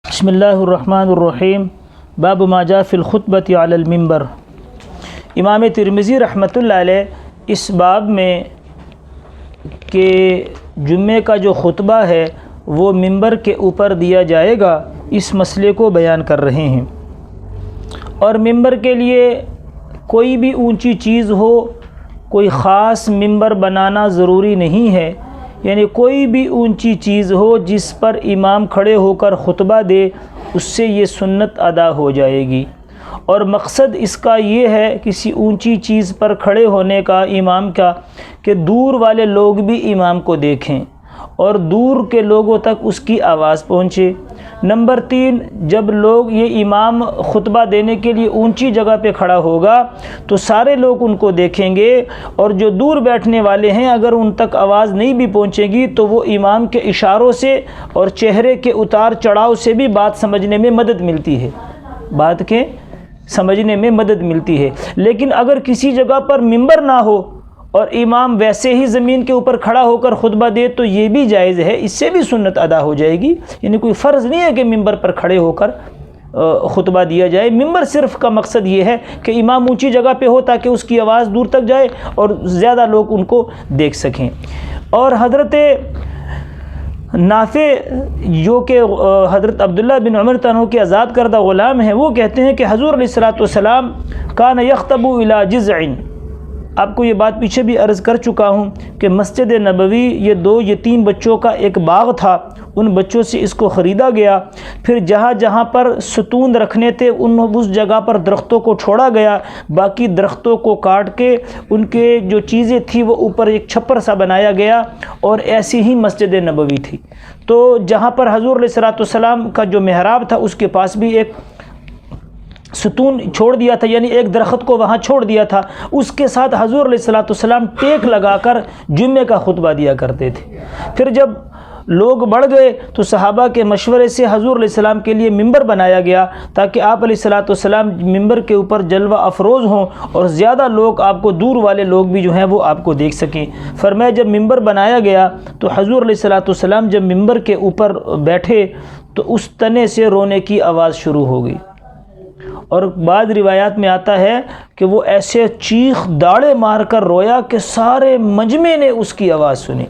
بسم اللہ الرحمن الرحیم باب ما جاء فی الخطبۃ علی المنبر۔ امام ترمذی رحمۃ اللہ علیہ اس باب میں کہ جمعے کا جو خطبہ ہے وہ منبر کے اوپر دیا جائے گا، اس مسئلے کو بیان کر رہے ہیں۔ اور منبر کے لیے کوئی بھی اونچی چیز ہو، کوئی خاص منبر بنانا ضروری نہیں ہے، یعنی کوئی بھی اونچی چیز ہو جس پر امام کھڑے ہو کر خطبہ دے، اس سے یہ سنت ادا ہو جائے گی۔ اور مقصد اس کا یہ ہے کسی اونچی چیز پر کھڑے ہونے کا امام کا کہ دور والے لوگ بھی امام کو دیکھیں اور دور کے لوگوں تک اس کی آواز پہنچے۔ نمبر 3، جب لوگ یہ امام خطبہ دینے کے لیے اونچی جگہ پہ کھڑا ہوگا تو سارے لوگ ان کو دیکھیں گے، اور جو دور بیٹھنے والے ہیں اگر ان تک آواز نہیں بھی پہنچے گی تو وہ امام کے اشاروں سے اور چہرے کے اتار چڑھاؤ سے بھی بات سمجھنے میں مدد ملتی ہے، بات کے سمجھنے میں مدد ملتی ہے۔ لیکن اگر کسی جگہ پر منبر نہ ہو اور امام ویسے ہی زمین کے اوپر کھڑا ہو کر خطبہ دے تو یہ بھی جائز ہے، اس سے بھی سنت ادا ہو جائے گی۔ یعنی کوئی فرض نہیں ہے کہ منبر پر کھڑے ہو کر خطبہ دیا جائے۔ منبر صرف کا مقصد یہ ہے کہ امام اونچی جگہ پہ ہو تاکہ اس کی آواز دور تک جائے اور زیادہ لوگ ان کو دیکھ سکیں۔ اور حضرت نافع جو کہ حضرت عبداللہ بن عمر عنہ کے آزاد کردہ غلام ہیں، وہ کہتے ہیں کہ حضور علیہ الصلوۃ والسلام کان یخطب الی جذع۔ آپ کو یہ بات پیچھے بھی عرض کر چکا ہوں کہ مسجد نبوی یہ 2 یتیم بچوں کا ایک باغ تھا، ان بچوں سے اس کو خریدا گیا، پھر جہاں جہاں پر ستون رکھنے تھے اس جگہ پر درختوں کو چھوڑا گیا، باقی درختوں کو کاٹ کے ان کے جو چیزیں تھیں وہ اوپر ایک چھپر سا بنایا گیا، اور ایسی ہی مسجد نبوی تھی۔ تو جہاں پر حضور علیہ الصلوۃ والسلام کا جو محراب تھا اس کے پاس بھی ایک ستون چھوڑ دیا تھا، یعنی ایک درخت کو وہاں چھوڑ دیا تھا۔ اس کے ساتھ حضور علیہ الصلوۃ والسلام ٹیک لگا کر جمعے کا خطبہ دیا کرتے تھے۔ پھر جب لوگ بڑھ گئے تو صحابہ کے مشورے سے حضور علیہ السلام کے لیے ممبر بنایا گیا تاکہ آپ علیہ الصلوۃ والسلام ممبر کے اوپر جلوہ افروز ہوں اور زیادہ لوگ آپ کو، دور والے لوگ بھی جو ہیں وہ آپ کو دیکھ سکیں۔ فرمایا جب ممبر بنایا گیا تو حضور علیہ الصلوۃ والسلام جب ممبر کے اوپر بیٹھے تو اس تنے سے رونے کی آواز شروع ہو گئی، اور بعض روایات میں آتا ہے کہ وہ ایسے چیخ داڑے مار کر رویا کہ سارے مجمع نے اس کی آواز سنی۔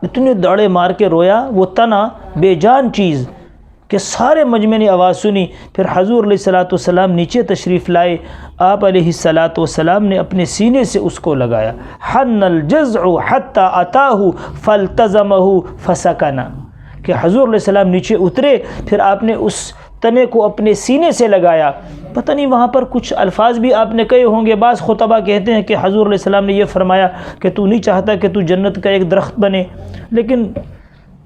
اتنے داڑے مار کے رویا وہ تنا، بے جان چیز، کہ سارے مجمع نے آواز سنی۔ پھر حضور علیہ الصلوۃ والسلام نیچے تشریف لائے، آپ علیہ الصلوۃ والسلام نے اپنے سینے سے اس کو لگایا۔ حن الجذع حتی اتاہ فالتزمہ فسکن، کہ حضور علیہ السلام نیچے اترے، پھر آپ نے اس تنے کو اپنے سینے سے لگایا۔ پتہ نہیں وہاں پر کچھ الفاظ بھی آپ نے کہے ہوں گے۔ بعض خطبہ کہتے ہیں کہ حضور علیہ السلام نے یہ فرمایا کہ تو نہیں چاہتا کہ تو جنت کا ایک درخت بنے، لیکن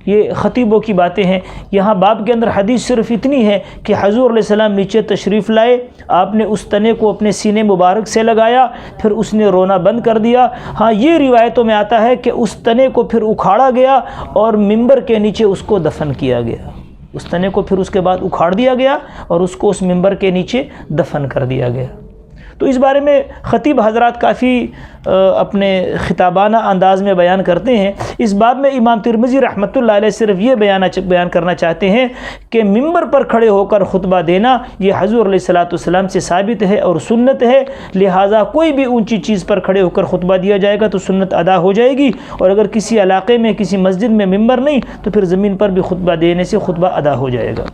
یہ خطیبوں کی باتیں ہیں۔ یہاں باب کے اندر حدیث صرف اتنی ہے کہ حضور علیہ السلام نیچے تشریف لائے، آپ نے اس تنے کو اپنے سینے مبارک سے لگایا، پھر اس نے رونا بند کر دیا۔ ہاں یہ روایتوں میں آتا ہے کہ اس تنے کو پھر اکھاڑا گیا اور منبر کے نیچے اس کو دفن کیا گیا۔ اس تنے کو پھر اس کے بعد اکھاڑ دیا گیا اور اس کو اس منبر کے نیچے دفن کر دیا گیا۔ تو اس بارے میں خطیب حضرات کافی اپنے خطابانہ انداز میں بیان کرتے ہیں۔ اس باب میں امام ترمذی رحمۃ اللہ علیہ صرف یہ بیان کرنا چاہتے ہیں کہ منبر پر کھڑے ہو کر خطبہ دینا یہ حضور علیہ الصلوۃ والسلام سے ثابت ہے اور سنت ہے، لہٰذا کوئی بھی اونچی چیز پر کھڑے ہو کر خطبہ دیا جائے گا تو سنت ادا ہو جائے گی، اور اگر کسی علاقے میں کسی مسجد میں منبر نہیں تو پھر زمین پر بھی خطبہ دینے سے خطبہ ادا ہو جائے گا۔